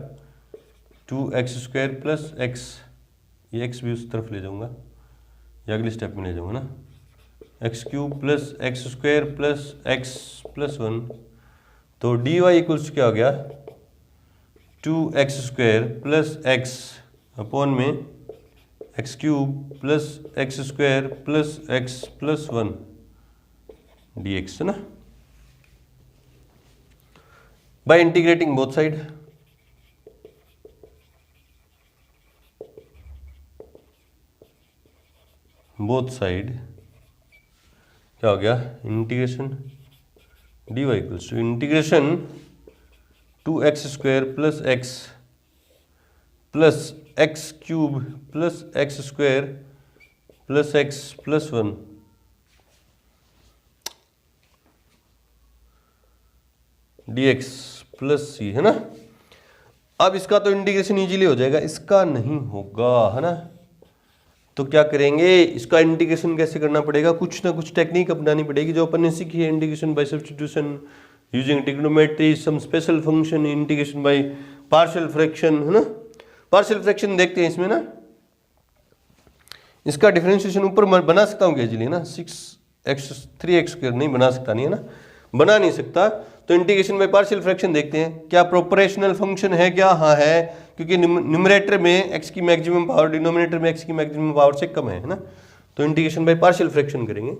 2x स्क्वायर प्लस एक्स, ये x भी उस तरफ ले जाऊँगा या अगले स्टेप में ले जाऊँगा ना, x cube plus x square plus x plus one, तो डी वाई इक्वल्स क्या हो गया 2x square plus x upon में x cube plus x square plus x plus one d x, है ना। बाय इंटीग्रेटिंग बोथ साइड, क्या हो गया integration d Y equals to integration 2x square plus x cube plus x square plus x plus one d x plus C, है ना। अब इसका तो इंटीग्रेशन इजीली हो जाएगा, इसका नहीं होगा, है ना। तो क्या करेंगे, इसका इंटीग्रेशन कैसे करना पड़ेगा, कुछ ना कुछ टेक्निक अपनानी पड़ेगी जो अपन ने सीखी है, integration by substitution using trigonometry, some special function, integration by partial fraction, है ना। पार्शियल फ्रैक्शन देखते हैं इसमें ना, इसका डिफरेंशिएशन ऊपर बना सकता हूँ क्या इजीली, ना 6x 3x नहीं बना सकता, नहीं है ना, बना नहीं सकता। तो इंटीग्रेशन बाय पार्शियल फ्रैक्शन देखते हैं, क्या प्रोपोर्शनल फंक्शन है क्या, हाँ है, क्योंकि न्यूमरेटर में x की मैक्सिमम पावर डिनोमिनेटर में x की मैक्सिमम पावर से कम है ना। तो इंटीग्रेशन बाय पार्शियल फ्रैक्शन करेंगे।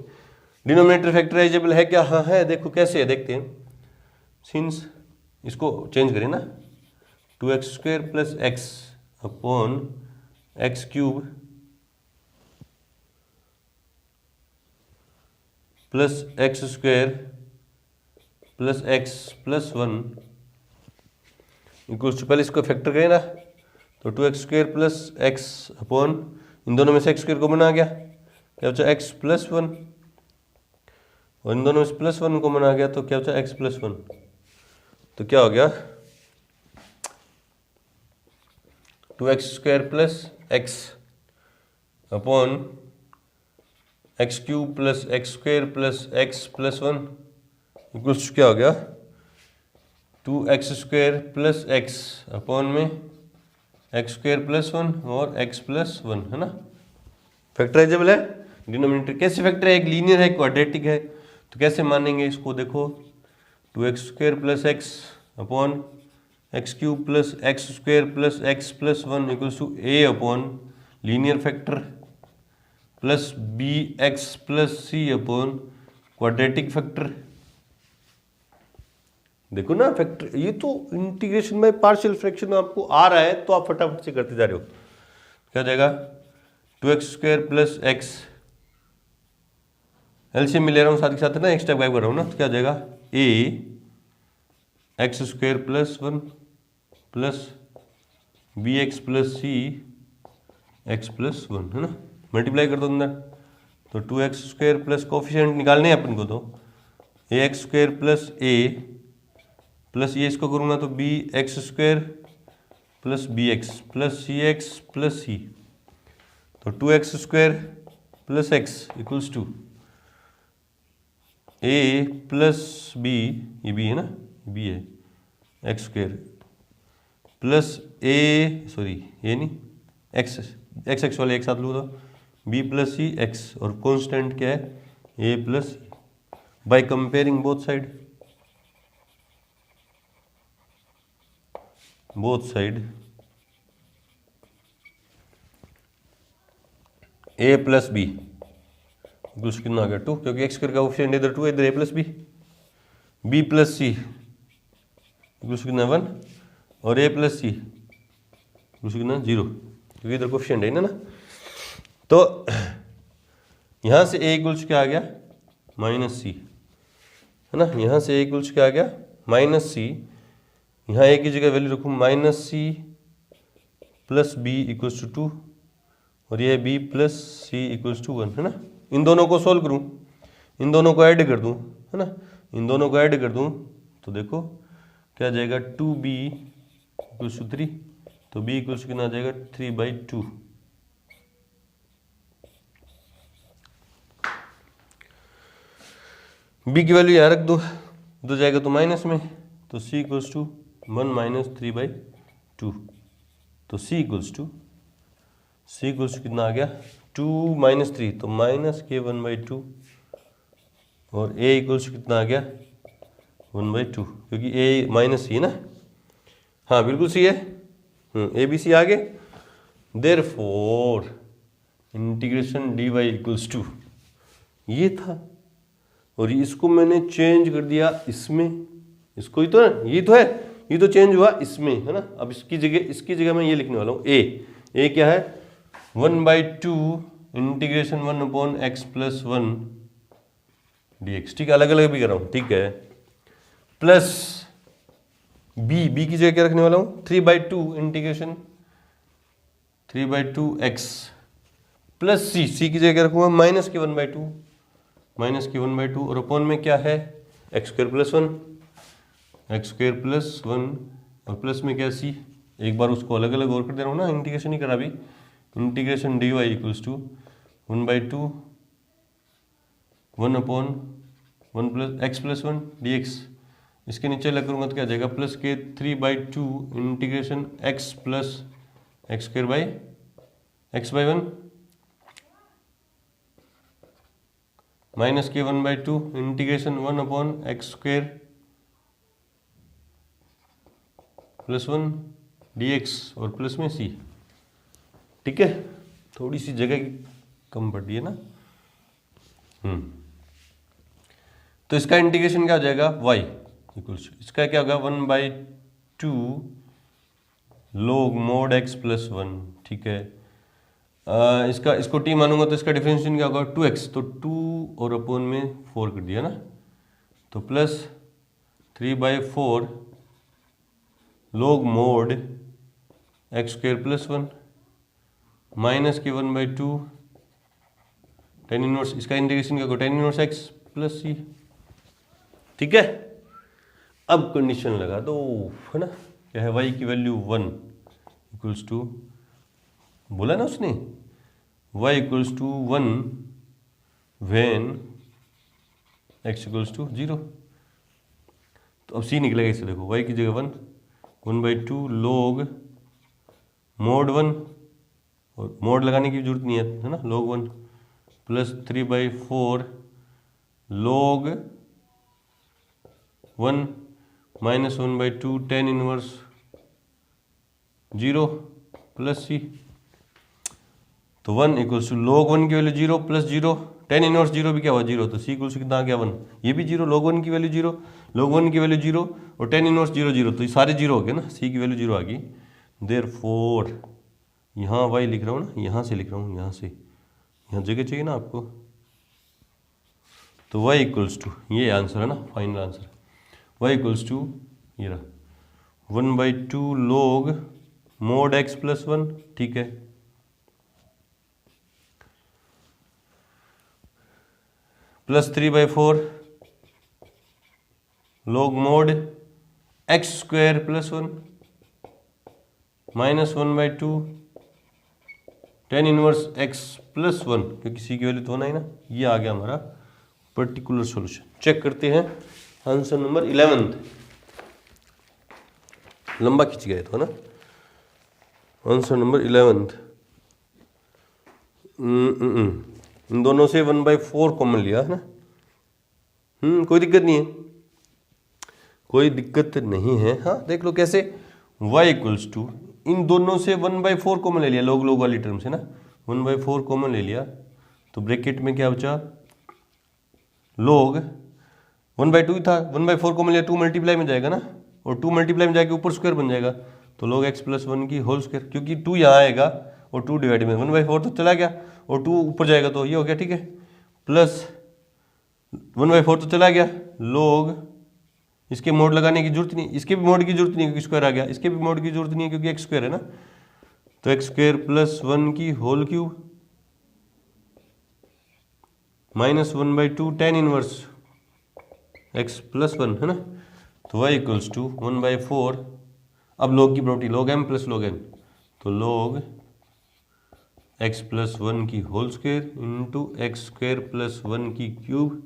डिनोमिनेटर फैक्टराइजेबल है क्या, हाँ है, देखो कैसे है देखते हैं। सिंस इसको चेंज करें ना, 2x square plus x upon x cube plus x square plus x plus one equals to, पहले इसको फैक्टर करें ना, तो 2x square plus x upon इन दोनों में से एक्स स्क्वायर को बना गया, क्या बचा एक्स प्लस वन, और इन दोनों में से प्लस वन को बना गया तो क्या बचा एक्स प्लस वन। तो क्या हो गया 2x square plus x upon x cube plus x square plus x plus one equals क्या हो गया 2x square plus x upon में एक्स स्क्वायर प्लस वन और एक्स प्लस वन, है ना। फैक्टराइजेबल है, डिनोमिनेटर कैसे फैक्टर है, एक लीनियर है, क्वाड्रेटिक है, तो कैसे मानेंगे इसको, देखो 2x square plus x upon x cube plus x square plus x plus one equals to A upon linear factor plus B x plus C upon quadratic factor. देखो ना फैक्टर, ये तो इंटीग्रेशन में पार्शियल फ्रैक्शन आपको आ रहा है तो आप फटाफट से करते जा रहे हो। क्या जाएगा 2x square plus x, LCM में ले रहा हूँ साथ के साथ, है ना, एक स्टेप गायब कर रहा हूँ ना, तो क्या जाएगा a x square plus one plus B x plus C x plus one, है ना। मल्टीप्लाई कर दो अंदर, तो 2x स्क्वायर प्लस कोफिशिएंट निकालने हैं अपन को, तो A x square plus A plus ये इसको करूँगा तो B x square plus B x plus C x plus C, तो 2x square plus x equals to A plus B, ये बी है ना, बी है x square plus A, sorry ये नहीं, एक्स एक्स एक्स वाले एक साथ लूँ तो बी प्लस सी एक्स, और कांस्टेंट क्या है A plus, by comparing both side A plus B equals कितना आ गया 2, क्योंकि एक्स स्क्वायर का कोफिशिएंट इधर 2 है, इधर ए plus B plus C equals कितना 1 और ए प्लस सी इक्वल्स कितना 0, क्योंकि इधर कोफिशिएंट है ना। तो यहाँ से ए इक्वल्स क्या आ गया माइनस सी, है ना, यहाँ से ए इक्वल्स क्या आ गया माइनस सी, यहाँ ए की जगह वैल्यू रखूँ minus C plus B equals to 2 और ये B plus C equals to 1, है ना। इन दोनों को सोल्व करूँ, इन दोनों को ऐड कर दूं, है ना, इन दोनों को ऐड कर दूं तो देखो क्या आ जाएगा 2b इक्वल्स टू 3, तो b इक्वल्स कितना आ जाएगा 3/2। b की वैल्यू यहाँ रख दो, तो जाएगा तो माइनस में, तो c इक्वल्स टू 1 माइनस 3/2, तो c इक्वल्स टू कितना आ गया 2 माइनस 3, तो माइनस के 1/2, और a इक्वल्स कितना आ गया 1/2, क्योंकि a माइनस सी है ना, हाँ बिल्कुल सी है, ए बी सी आ गए। Therefore integration dy equals to ये था, और इसको मैंने चेंज कर दिया इसमें, इसको ही तो है, ये तो है, ये तो चेंज हुआ इसमें, है ना। अब इसकी जगह मैं ये लिखने वाला हूँ a क्या है 1/2 इंटीग्रेशन 1/x+1 dx, ठीक है, अलग अलग भी कर रहा हूँ, ठीक है, प्लस b की जगह क्या रखने वाला हूँ 3/2 इंटीग्रेशन 3/2x प्लस c की जगह क्या रखूँगा माइनस के 1/2 और अपॉन में क्या है x² + 1 और प्लस में क्या c, एक बार उसको अलग अलग और कर दे रहा हूँ ना, इंटीग्रेशन ही करा अभी, integration dy equals to 1/2 1/1 dx, इसके नीचे लग करूँगा तो क्या जाएगा प्लस के 3/2 integration x plus x²/1 minus के 1/2 इंटीग्रेशन 1/x² + 1 dx और प्लस में c, ठीक है, थोड़ी सी जगह कम पड़ रही है ना। तो इसका इंटीग्रेशन क्या हो जाएगा y इक्वल्स, इसका क्या होगा 1/2 log mod x + 1, ठीक है, इसको t मानूंगा तो इसका डिफरेंशिएशन क्या होगा 2x, तो 2 और अपॉन में 4 कर दिया ना, तो plus 3/4 log mod x² + 1 minus के 1/2 tan इनवर्स, इसका इंटीग्रेशन क्या होगा tan इनवर्स x + c, ठीक है। अब कंडीशन लगा दो, है ना, क्या है y की वैल्यू 1 इक्वल्स टू, बोला ना उसने y equals to 1 when x equals to 0, तो अब c निकलेगा इससे, देखो y की जगह 1/2 log mod 1, और मोड लगाने की जरूरत नहीं है ना, log 1 plus 3/4 log 1 minus 1/2 tan inverse 0 plus c, तो 1 इक्वल्स टू log 1 की वैल्यू 0 प्लस 0 tan इनवर्स 0 भी क्या हुआ 0, तो c इक्वल्स कितना आ गया 1, ये भी 0, log 1 की वैल्यू 0, log 1 की वैल्यू 0 और tan इनवर्स 0 0, तो ये सारे 0 हो गए ना, c की वैल्यू 0 आ गई। देयरफॉर यहाँ y लिख रहा हूँ ना, यहाँ से लिख रहा हूँ, यहाँ से, यहाँ जगह चाहिए ना आपको, तो y इक्वल्स टू, ये आंसर है ना, final answer, y equals to ये रहा 1/2 log mod x + 1, ठीक है, plus 3/4 log mod x² + 1 minus 1/2 tan inverse x + 1, क्योंकि c की वैल्यू तो होना ही ना, ये आ गया हमारा पर्टिकुलर सॉल्यूशन। चेक करते हैं आंसर नंबर 11, लंबा खींच गया तो, है ना, आंसर नंबर 11, इन दोनों से 1/4 कॉमन लिया है ना, कोई दिक्कत नहीं है, कोई दिक्कत नहीं है, हाँ देख लो कैसे, y इक्वल्स टू इन दोनों से 1/4 कॉमन ले लिया, लोग वाली टर्म से ना 1/4 कॉमन ले लिया, तो ब्रैकेट में क्या बचा log 1/2 था, 1/4 कॉमन लिया, 2 मल्टीप्लाई में जाएगा ना, और 2 मल्टीप्लाई में जाके ऊपर स्क्वायर बन जाएगा, तो log x + 1 की होल स्क्वायर, क्योंकि 2 यहाँ आएगा और 2 डिवाइड में 1/4 तो चला गया और 2 ऊपर जाएगा तो ये हो गया, ठीक है, प्लस 1/4 तो चला गया, log इसके मोड लगाने की जरूरत नहीं, इसके भी मोड की जरूरत नहीं क्योंकि स्क्वायर आ गया, इसके भी मोड की जरूरत नहीं है क्योंकि x² है ना, तो x² + 1 की whole cube -1/2 tan inverse x + 1 है ना, तो y = 1/4। अब log की property log m + log n, तो log x + 1 की whole square into x square + 1 की क्यूब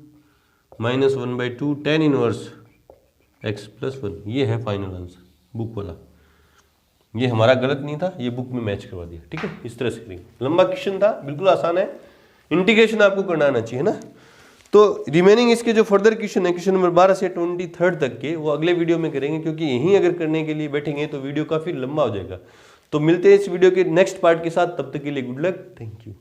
-1/2 tan इनवर्स x + 1। ये है फाइनल आंसर बुक वाला। ये हमारा गलत नहीं था, ये बुक में मैच करवा दिया। ठीक है, इस तरह से करेंगे। लंबा क्वेश्चन था, बिल्कुल आसान है, इंटीग्रेशन आपको करना आना चाहिए ना। तो रिमेनिंग इसके जो फर्दर क्वेश्चन है, क्वेश्चन नंबर 12 से 23 तक के, वो अगले वीडियो में करेंगे, क्योंकि यहीं अगर करने के लिए बैठेंगे तो वीडियो काफी लंबा हो जाएगा। तो मिलते हैं इस वीडियो के नेक्स्ट पार्ट के साथ, तब तक के लिए गुड लक, थैंक यू।